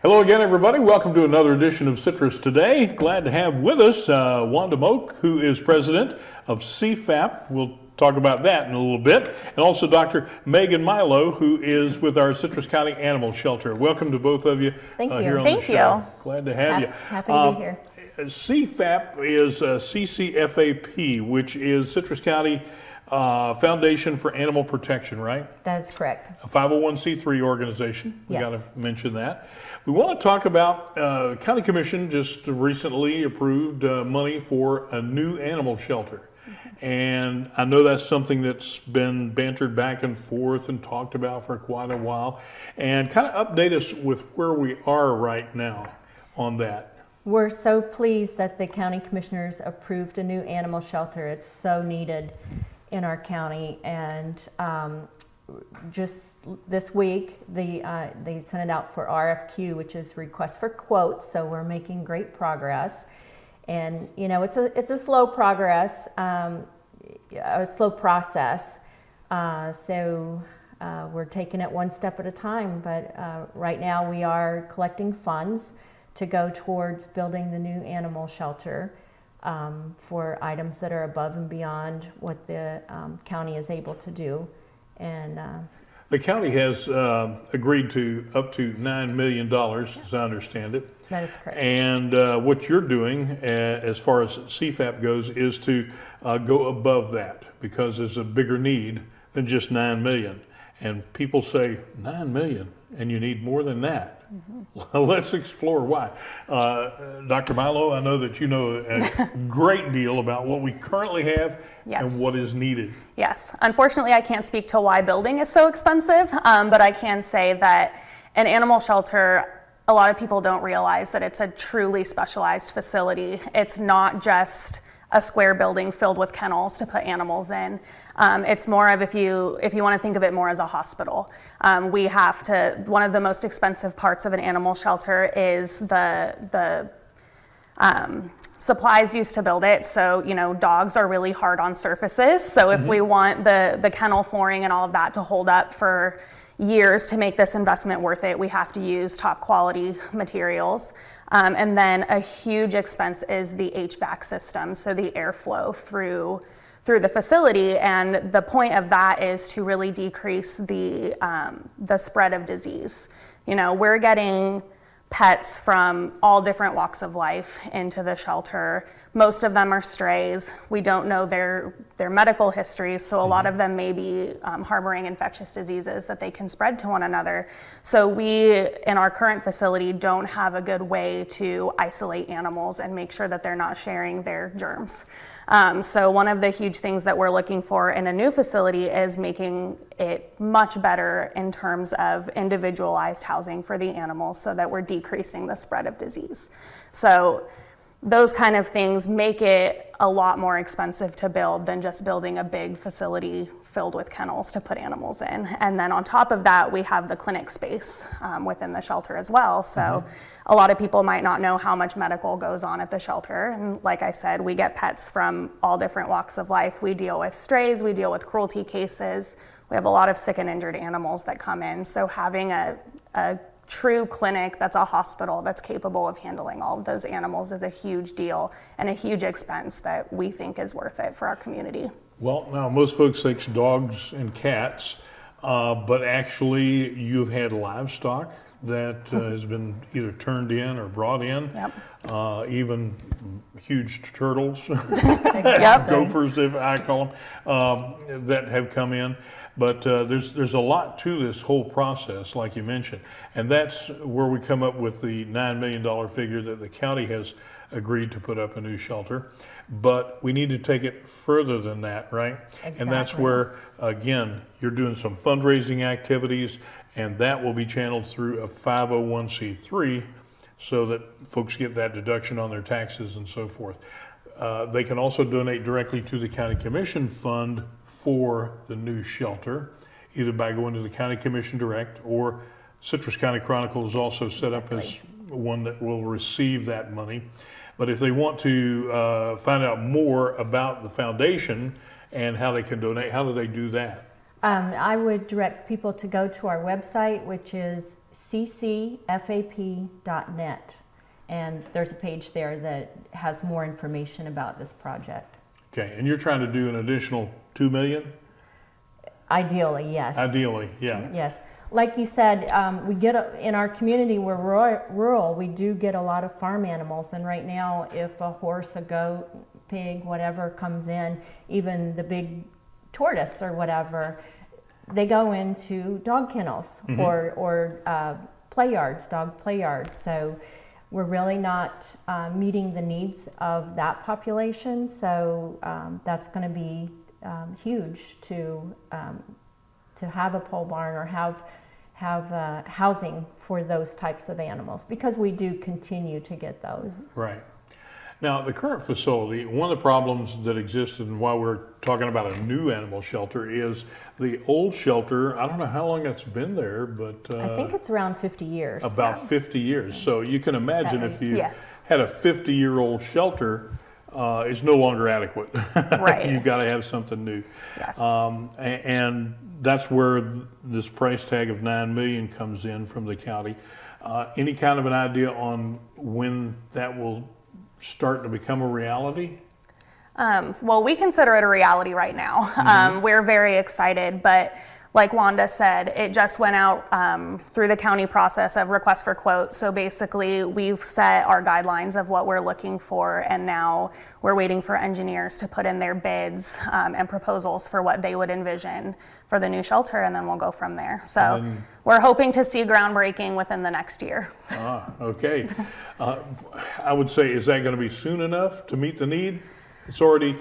Hello again, everybody. Welcome to another edition of Citrus Today. Glad to have with us Wanda, who is president of CFAP. We'll talk about that in a little bit. And also Dr. Megan Mielo, who is with our Citrus County Animal Shelter. Welcome to both of you. Thank you. Here on the show. Glad to have you. Happy to be here. CFAP is CCFAP, which is Citrus County Foundation for Animal Protection, right? That is correct. A 501c3 organization. We Yes. got to mention that. We want to talk about County Commission just recently approved money for a new animal shelter. And I know that's something that's been bantered back and forth and talked about for quite a while. And kind of update us with where we are right now on that. We're so pleased that the county commissioners approved a new animal shelter. It's so needed in our county, and just this week they sent it out for RFQ, which is request for quotes. So we're making great progress, and you know it's a slow progress, a slow process. So we're taking it one step at a time. But right now we are collecting funds to go towards building the new animal shelter. For items that are above and beyond what the county is able to do. And the county has agreed to up to $9 million, as I understand it. That is correct. And what you're doing as far as CFAP goes is to go above that, because there's a bigger need than just $9 million. And people say, $9 million, and you need more than that. Well, let's explore why. Dr. Mielo, I know that you know a great deal about what we currently have Yes. and what is needed. Yes. Unfortunately, I can't speak to why building is so expensive, but I can say that an animal shelter, a lot of people don't realize that it's a truly specialized facility. It's not just a square building filled with kennels to put animals in. It's more of, if you want to think of it more as a hospital. We have to, one of the most expensive parts of an animal shelter is the supplies used to build it. So, you know, dogs are really hard on surfaces. So if we want the kennel flooring and all of that to hold up for years to make this investment worth it, we have to use top quality materials. And then a huge expense is the HVAC system, so the airflow through the facility. And the point of that is to really decrease the spread of disease. You know, we're getting pets from all different walks of life into the shelter. Most of them are strays. We don't know their medical histories, so a lot of them may be harboring infectious diseases that they can spread to one another. So we, in our current facility, don't have a good way to isolate animals and make sure that they're not sharing their germs. So one of the huge things that we're looking for in a new facility is making it much better in terms of individualized housing for the animals, so that we're decreasing the spread of disease. So those kind of things make it a lot more expensive to build than just building a big facility filled with kennels to put animals in. And then on top of that, we have the clinic space within the shelter as well. So a lot of people might not know how much medical goes on at the shelter. And like I said, we get pets from all different walks of life. We deal with strays, we deal with cruelty cases. We have a lot of sick and injured animals that come in. So having a true clinic that's a hospital that's capable of handling all of those animals is a huge deal and a huge expense that we think is worth it for our community. Well, now most folks think dogs and cats, but actually you've had livestock that has been either turned in or brought in. Yep. Even huge turtles, Yep. gophers, if I call them, that have come in. But there's a lot to this whole process, like you mentioned, and that's where we come up with the $9 million figure that the county has agreed to put up a new shelter. But we need to take it further than that, right? Exactly. And that's where, again, you're doing some fundraising activities, and that will be channeled through a 501c3 so that folks get that deduction on their taxes and so forth. They can also donate directly to the county commission fund for the new shelter, either by going to the county commission direct, or Citrus County Chronicle is also set up as one that will receive that money. But if they want to find out more about the foundation and how they can donate, how do they do that? I would direct people to go to our website, which is ccfap.net. And there's a page there that has more information about this project. Okay, and you're trying to do an additional 2 million? Ideally, yes. Ideally, yeah. Yes. Like you said, we get in our community, we're rural, we do get a lot of farm animals. And right now, if a horse, a goat, pig, whatever comes in, even the big tortoise or whatever, they go into dog kennels or play yards, dog play yards. So we're really not meeting the needs of that population. So that's going to be huge to have a pole barn or have housing for those types of animals, because we do continue to get those. Right. Now, the current facility, one of the problems that existed, and why we're talking about a new animal shelter, is the old shelter. I don't know how long it's been there, but I think it's around 50 years. about 50 years. So you can imagine if you Yes. had a 50-year-old shelter, it's no longer adequate. Right. You've got to have something new. Yes. And that's where this price tag of $9 million comes in from the county. Any kind of an idea on when that will start to become a reality? Well, we consider it a reality right now. We're very excited, but like Wanda said, it just went out through the county process of request for quotes. So basically, we've set our guidelines of what we're looking for, and now we're waiting for engineers to put in their bids and proposals for what they would envision for the new shelter, and then we'll go from there. So we're hoping to see groundbreaking within the next year. Okay. I would say, is that going to be soon enough to meet the need? It's already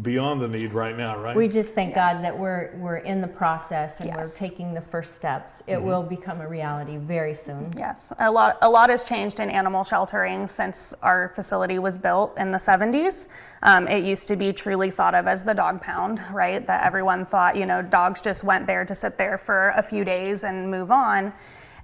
beyond the need right now, right? We just thank Yes. God that we're in the process and we're Yes. taking the first steps. It will become a reality very soon. Yes, a lot has changed in animal sheltering since our facility was built in the 70s. It used to be truly thought of as the dog pound, right? That everyone thought, dogs just went there to sit there for a few days and move on.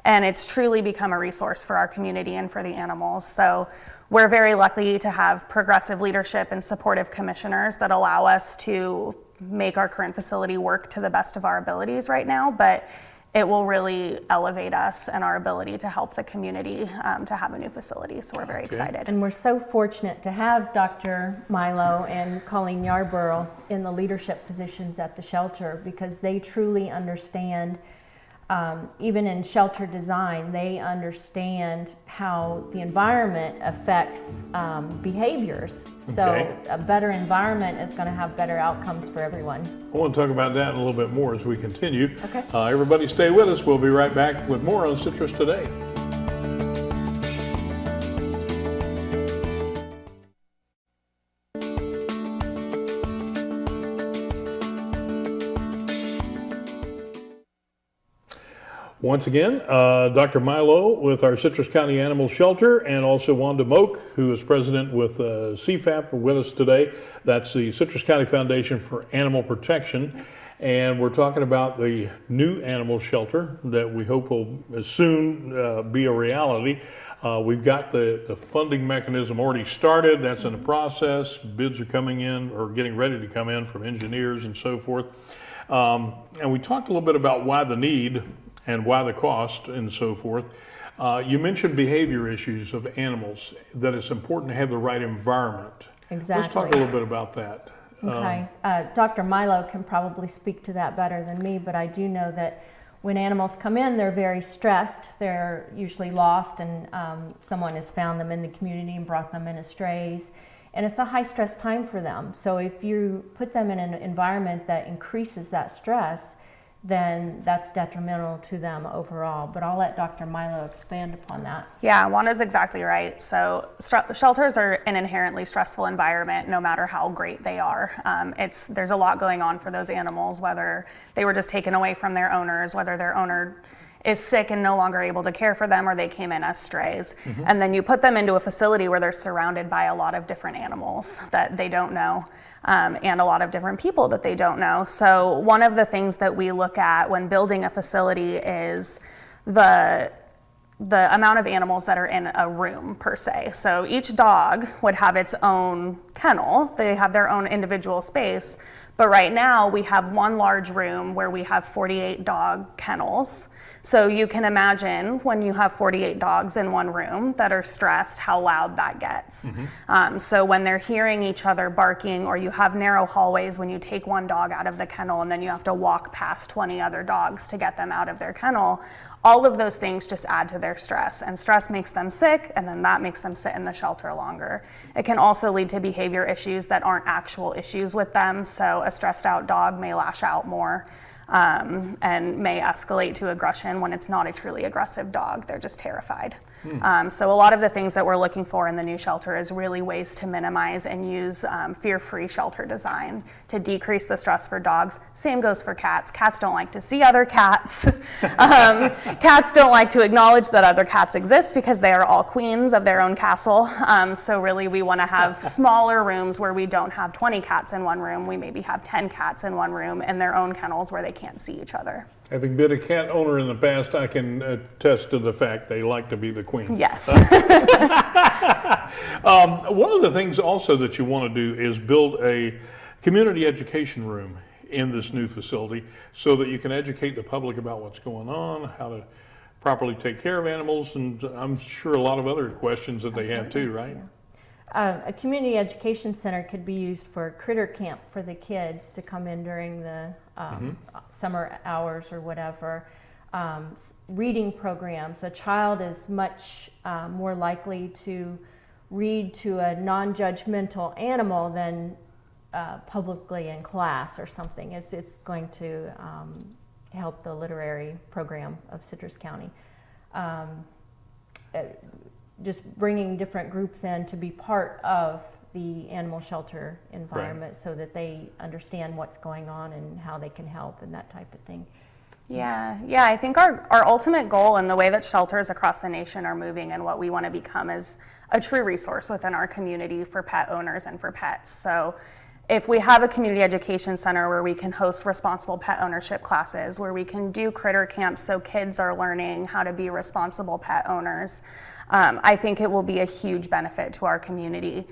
And it's truly become a resource for our community and for the animals. So we're very lucky to have progressive leadership and supportive commissioners that allow us to make our current facility work to the best of our abilities right now, but it will really elevate us and our ability to help the community to have a new facility. So we're very excited. And we're so fortunate to have Dr. Mielo and Colleen Yarborough in the leadership positions at the shelter, because they truly understand, even in shelter design, they understand how the environment affects behaviors. So Okay. a better environment is going to have better outcomes for everyone. I want to talk about that a little bit more as we continue. Okay. Everybody stay with us. We'll be right back with more on Citrus Today. Once again, Dr. Mielo with our Citrus County Animal Shelter, and also Wanda Moak, who is president with CFAP, with us today. That's the Citrus County Foundation for Animal Protection. And we're talking about the new animal shelter that we hope will soon be a reality. We've got the funding mechanism already started. That's in the process. Bids are coming in, or getting ready to come in, from engineers and so forth. And we talked a little bit about why the need and why the cost and so forth. You mentioned behavior issues of animals, that it's important to have the right environment. Exactly. Let's talk a little bit about that. Okay. Dr. Mielo can probably speak to that better than me, but I do know that when animals come in, they're very stressed. They're usually lost, and someone has found them in the community and brought them in as strays. And it's a high stress time for them. So if you put them in an environment that increases that stress, then that's detrimental to them overall. But I'll let Dr. Mielo expand upon that. Yeah, Wanda's exactly right. So shelters are an inherently stressful environment, no matter how great they are. There's a lot going on for those animals, whether they were just taken away from their owners, whether their owner is sick and no longer able to care for them, or they came in as strays. And then you put them into a facility where they're surrounded by a lot of different animals that they don't know, and a lot of different people that they don't know. So one of the things that we look at when building a facility is the the amount of animals that are in a room per se. So each dog would have its own kennel. They have their own individual space. But right now we have one large room where we have 48 dog kennels. So you can imagine when you have 48 dogs in one room that are stressed, how loud that gets. So when they're hearing each other barking, or you have narrow hallways when you take one dog out of the kennel and then you have to walk past 20 other dogs to get them out of their kennel, all of those things just add to their stress, and stress makes them sick, and then that makes them sit in the shelter longer. It can also lead to behavior issues that aren't actual issues with them. So a stressed out dog may lash out more. And may escalate to aggression when it's not a truly aggressive dog. They're just terrified. So a lot of the things that we're looking for in the new shelter is really ways to minimize and use fear-free shelter design to decrease the stress for dogs. Same goes for cats. Cats don't like to see other cats. Cats don't like to acknowledge that other cats exist because they are all queens of their own castle. So really we want to have smaller rooms where we don't have 20 cats in one room. We maybe have 10 cats in one room in their own kennels where they can't see each other. Having been a cat owner in the past, I can attest to the fact they like to be the queen. Yes. One of the things also that you want to do is build a community education room in this new facility so that you can educate the public about what's going on, how to properly take care of animals, and I'm sure a lot of other questions that they have too, right? Yeah. A community education center could be used for critter camp for the kids to come in during the summer hours or whatever. Reading programs. A child is much more likely to read to a non-judgmental animal than publicly in class or something. It's going to help the literary program of Citrus County. Just bringing different groups in to be part of the animal shelter environment so that they understand what's going on and how they can help and that type of thing. Yeah, I think our ultimate goal and the way that shelters across the nation are moving and what we want to become is a true resource within our community for pet owners and for pets. So if we have a community education center where we can host responsible pet ownership classes, where we can do critter camps so kids are learning how to be responsible pet owners, I think it will be a huge benefit to our community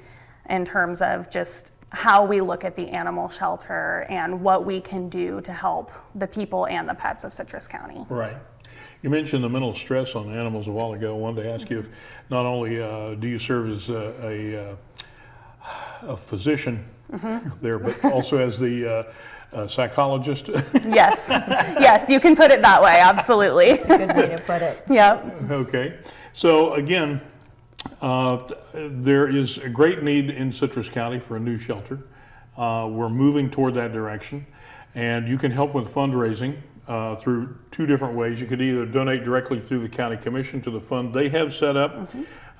in terms of just how we look at the animal shelter and what we can do to help the people and the pets of Citrus County. Right. You mentioned the mental stress on animals a while ago. I wanted to ask you if not only do you serve as a physician there, but also as the psychologist? Yes, you can put it that way, absolutely. It's a good way to put it. Yep. Okay. So again, there is a great need in Citrus County for a new shelter. We're moving toward that direction, and you can help with fundraising through two different ways. You could either donate directly through the county commission to the fund they have set up,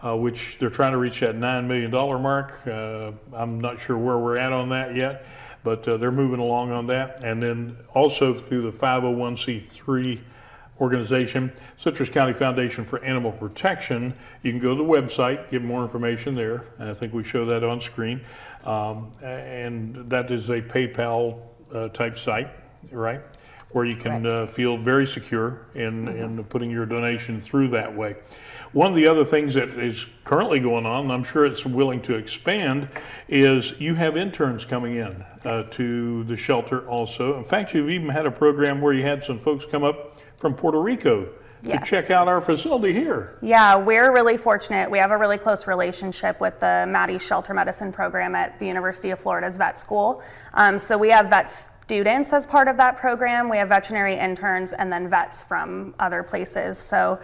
which they're trying to reach that $9 million mark. I'm not sure where we're at on that yet, but they're moving along on that. And then also through the 501c3 organization, Citrus County Foundation for Animal Protection. You can go to the website, get more information there. And I think we show that on screen. And that is a PayPal type site, right? Where you can feel very secure in putting your donation through that way. One of the other things that is currently going on, and I'm sure it's willing to expand, is you have interns coming in to the shelter also. In fact, you've even had a program where you had some folks come up from Puerto Rico to check out our facility here. Yeah, we're really fortunate. We have a really close relationship with the Maddie's Shelter Medicine program at the University of Florida's vet school. So we have vet students as part of that program. We have veterinary interns and then vets from other places. So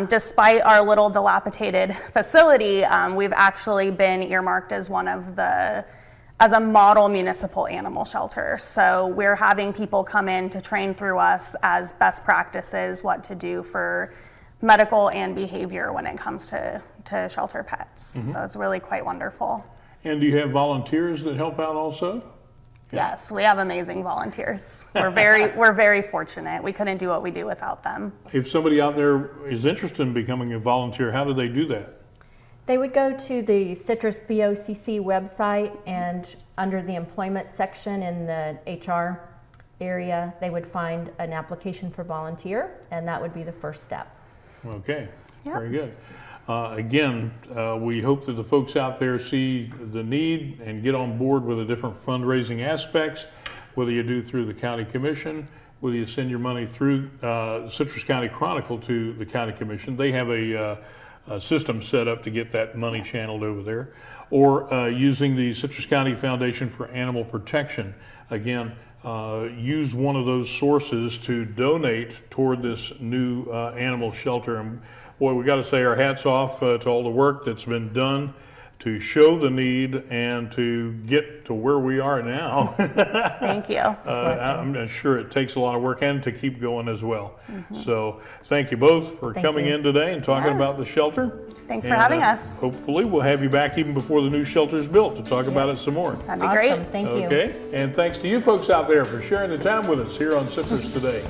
despite our little dilapidated facility, we've actually been earmarked as as a model municipal animal shelter. So we're having people come in to train through us as best practices, what to do for medical and behavior when it comes to shelter pets. So it's really quite wonderful. And do you have volunteers that help out also? Yes, we have amazing volunteers. We're very fortunate. We couldn't do what we do without them. If somebody out there is interested in becoming a volunteer, how do they do that? They would go to the Citrus BOCC website, and under the employment section in the HR area, they would find an application for volunteer, and that would be the first step. Okay. Yep. Very good. Again, we hope that the folks out there see the need and get on board with the different fundraising aspects, whether you do through the county commission, whether you send your money through Citrus County Chronicle to the county commission. They have a system set up to get that money channeled over there, or using the Citrus County Foundation for Animal Protection. Again, use one of those sources to donate toward this new animal shelter. And boy, we got to say our hats off to all the work that's been done to show the need and to get to where we are now. Thank you. I'm sure it takes a lot of work and to keep going as well. So thank you both for coming in today and talking about the shelter. Thanks for having us. Hopefully we'll have you back even before the new shelter's built to talk about it some more. That'd be Awesome. great. Thank you. Okay, and thanks to you folks out there for sharing the time with us here on Citrus Today.